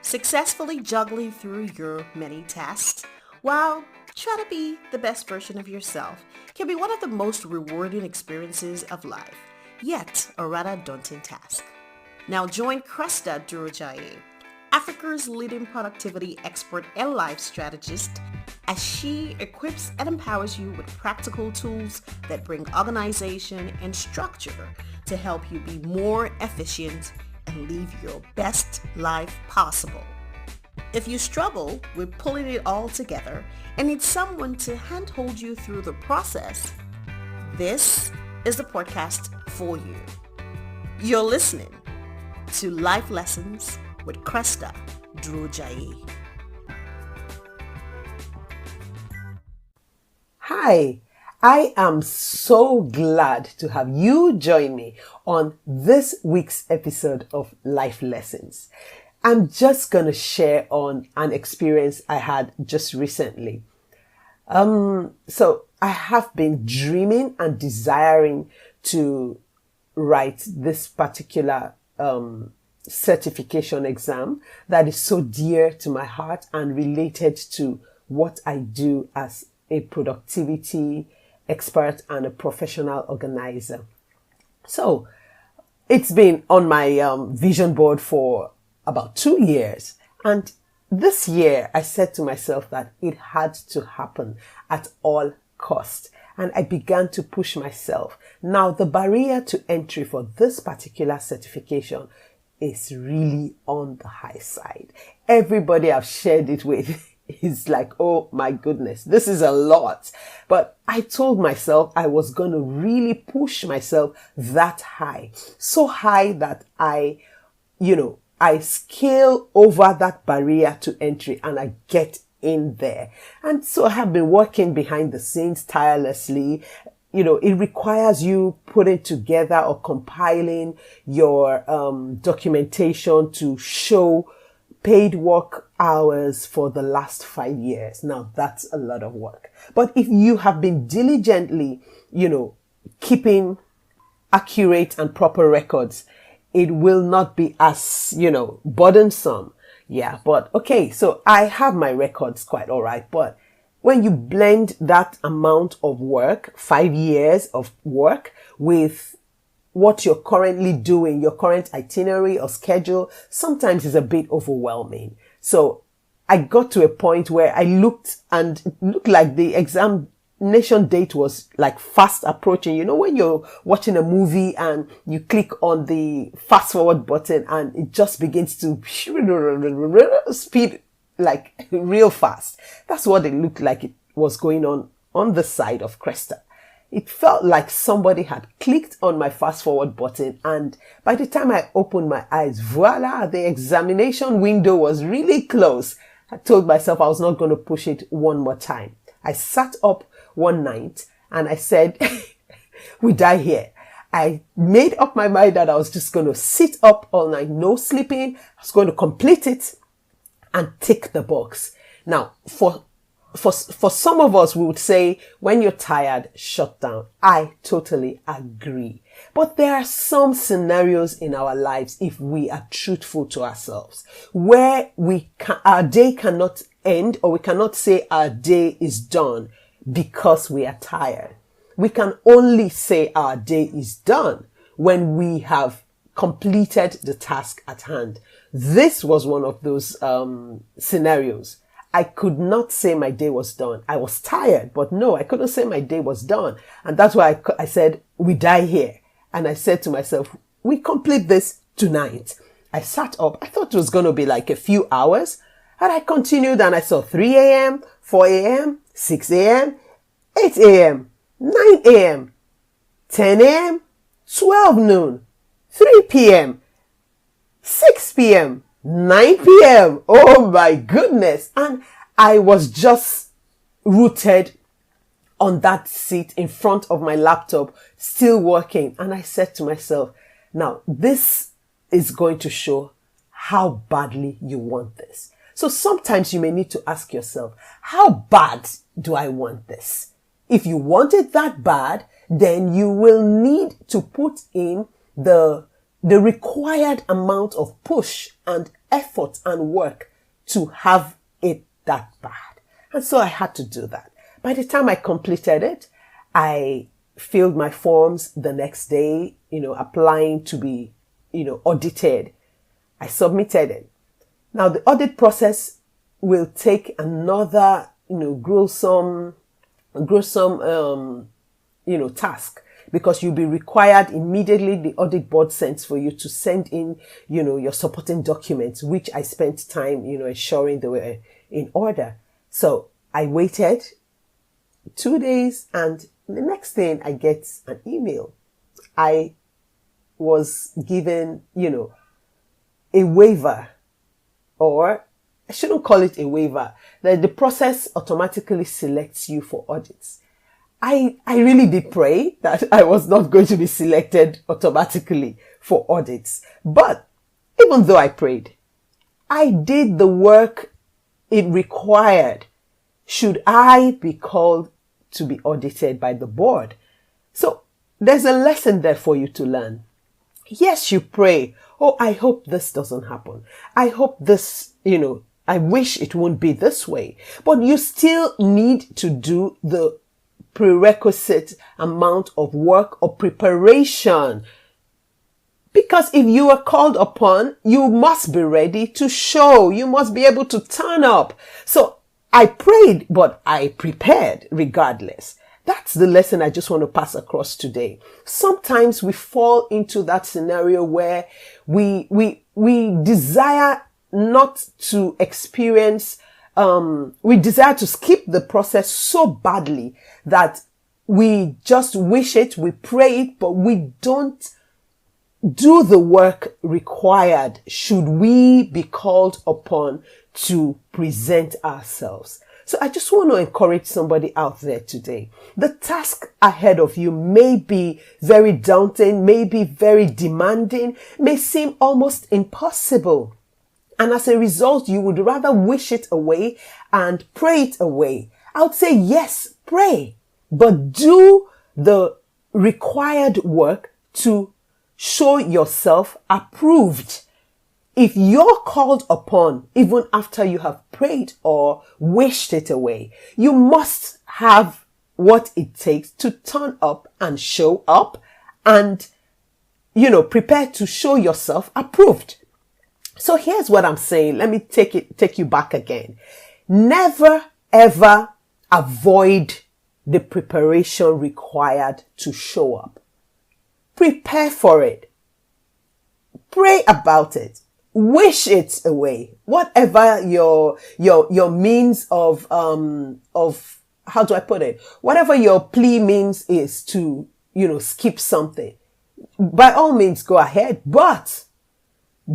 Successfully juggling through your many tasks while trying to be the best version of yourself can be one of the most rewarding experiences of life, yet a rather daunting task. Now join Cresta Durojaiye, Africa's leading productivity expert and life strategist, as she equips and empowers you with practical tools that bring organization and structure to help you be more efficient and live your best life possible. If you struggle with pulling it all together and need someone to handhold you through the process, this is the podcast for you. You're listening to Life Lessons with Cresta Durojaiye. Hi, I am so glad to have you join me on this week's episode of Life Lessons. I'm just going to share on an experience I had just recently. So I have been dreaming and desiring to write this particular certification exam that is so dear to my heart and related to what I do as a productivity expert and a professional organizer. So it's been on my vision board for about 2 years. And this year I said to myself that it had to happen at all costs. And I began to push myself. Now the barrier to entry for this particular certification is really on the high side. Everybody I've shared it with is like, oh my goodness, this is a lot. But I told myself I was going to really push myself that high. So high that I scale over that barrier to entry and I get in there. And so I have been working behind the scenes tirelessly. It requires you putting together or compiling your documentation to show paid work hours for the last 5 years. Now that's a lot of work. But if you have been diligently, keeping accurate and proper records, it will not be as, burdensome. Yeah, but okay, so I have my records quite all right. But when you blend that amount of work, 5 years of work, with what you're currently doing, your current itinerary or schedule, sometimes is a bit overwhelming. So I got to a point where I looked and it looked like the examination date was like fast approaching. When you're watching a movie and you click on the fast forward button and it just begins to speed like real fast. That's what it looked like it was going on the side of Cresta. It felt like somebody had clicked on my fast forward button, and by the time I opened my eyes, voila, the examination window was really close. I told myself I was not going to push it one more time. I sat up one night and I said, we die here. I made up my mind that I was just going to sit up all night, no sleeping. I was going to complete it and tick the box. Now, for some of us, we would say, when you're tired, shut down. I totally agree. But there are some scenarios in our lives, if we are truthful to ourselves, where our day cannot end, or we cannot say our day is done because we are tired. We can only say our day is done when we have completed the task at hand. This was one of those scenarios. I could not say my day was done. I was tired, but no, I couldn't say my day was done. And that's why I said, we die here. And I said to myself, we complete this tonight. I sat up. I thought it was going to be like a few hours. And I continued and I saw 3 a.m., 4 a.m., 6 a.m., 8 a.m., 9 a.m., 10 a.m., 12 noon, 3 p.m., 6 p.m., 9 p.m. Oh my goodness. And I was just rooted on that seat in front of my laptop, still working. And I said to myself, now this is going to show how badly you want this. So sometimes you may need to ask yourself, how bad do I want this? If you want it that bad, then you will need to put in the the required amount of push and effort and work to have it that bad. And so I had to do that. By the time I completed it, I filled my forms the next day, applying to be, audited. I submitted it. Now the audit process will take another, gruesome, task, because you'll be required immediately. The audit board sends for you to send in, your supporting documents, which I spent time, ensuring they were in order. So I waited 2 days, and the next thing I get an email. I was given, a waiver, or I shouldn't call it a waiver, that the process automatically selects you for audits. I really did pray that I was not going to be selected automatically for audits. But even though I prayed, I did the work it required should I be called to be audited by the board. So there's a lesson there for you to learn. Yes, you pray, oh, I hope this doesn't happen. I hope this, I wish it won't be this way. But you still need to do the prerequisite amount of work or preparation. Because if you are called upon, you must be ready to show. You must be able to turn up. So I prayed, but I prepared regardless. That's the lesson I just want to pass across today. Sometimes we fall into that scenario where we desire not to experience, we desire to skip the process so badly that we just wish it, we pray it, but we don't do the work required should we be called upon to present ourselves. So I just want to encourage somebody out there today. The task ahead of you may be very daunting, may be very demanding, may seem almost impossible. And as a result, you would rather wish it away and pray it away. I would say, yes, pray, but do the required work to show yourself approved. If you're called upon, even after you have prayed or wished it away, you must have what it takes to turn up and show up and, prepare to show yourself approved. So here's what I'm saying. Let me take you back again. Never, ever avoid the preparation required to show up. Prepare for it. Pray about it. Wish it away. Whatever your means of how do I put it? Whatever your plea means is to, skip something. By all means, go ahead, but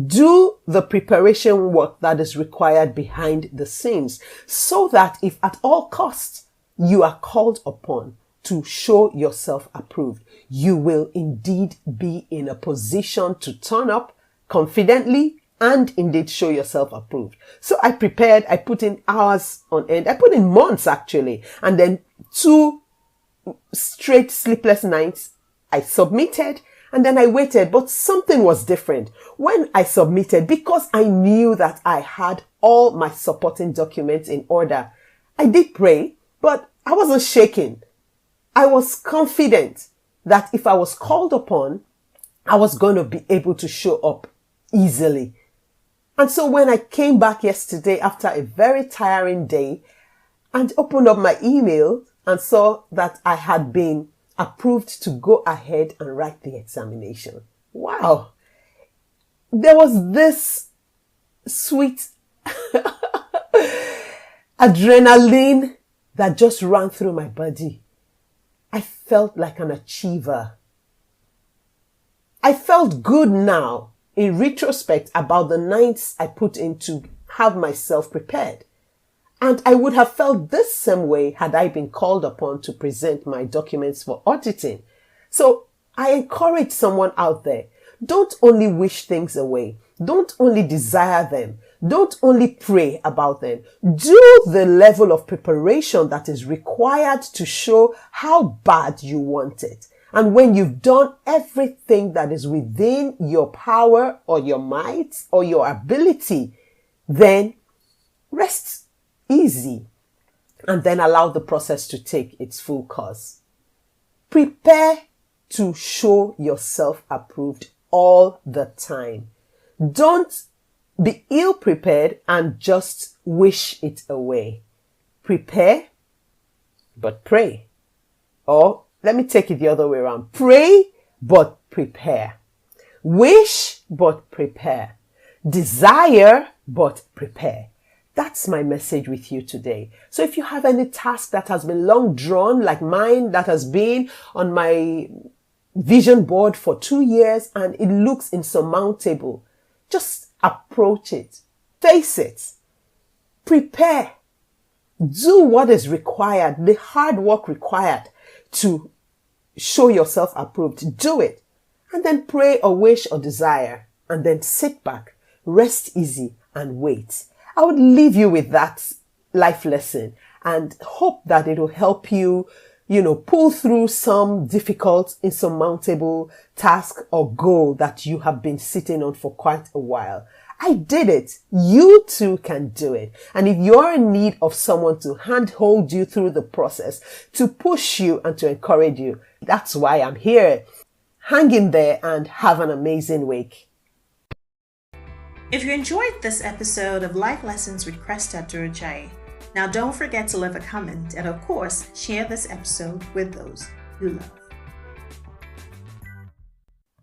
do the preparation work that is required behind the scenes so that if at all costs you are called upon to show yourself approved, you will indeed be in a position to turn up confidently and indeed show yourself approved. So I prepared, I put in hours on end, I put in months actually, and then 2 straight sleepless nights, I submitted, and then I waited, but something was different. When I submitted, because I knew that I had all my supporting documents in order, I did pray, but I wasn't shaking. I was confident that if I was called upon, I was going to be able to show up easily. And so when I came back yesterday after a very tiring day and opened up my email and saw that I had been approved to go ahead and write the examination. Wow. There was this sweet adrenaline that just ran through my body. I felt like an achiever. I felt good now in retrospect about the nights I put in to have myself prepared. And I would have felt this same way had I been called upon to present my documents for auditing. So I encourage someone out there, don't only wish things away. Don't only desire them. Don't only pray about them. Do the level of preparation that is required to show how bad you want it. And when you've done everything that is within your power or your might or your ability, then rest easy and then allow the process to take its full course. Prepare to show yourself approved all the time. Don't be ill prepared and just wish it away. Prepare, but pray. Or let me take it the other way around. Pray, but prepare. Wish, but prepare. Desire, but prepare. That's my message with you today. So if you have any task that has been long drawn, like mine, that has been on my vision board for 2 years and it looks insurmountable, just approach it. Face it. Prepare. Do what is required, the hard work required to show yourself approved. Do it. And then pray or wish or desire. And then sit back, rest easy and wait. I would leave you with that life lesson and hope that it will help you, pull through some difficult, insurmountable task or goal that you have been sitting on for quite a while. I did it. You too can do it. And if you're in need of someone to handhold you through the process, to push you and to encourage you, that's why I'm here. Hang in there and have an amazing week. If you enjoyed this episode of Life Lessons with Cresta Durojaiye, now don't forget to leave a comment and of course, share this episode with those you love.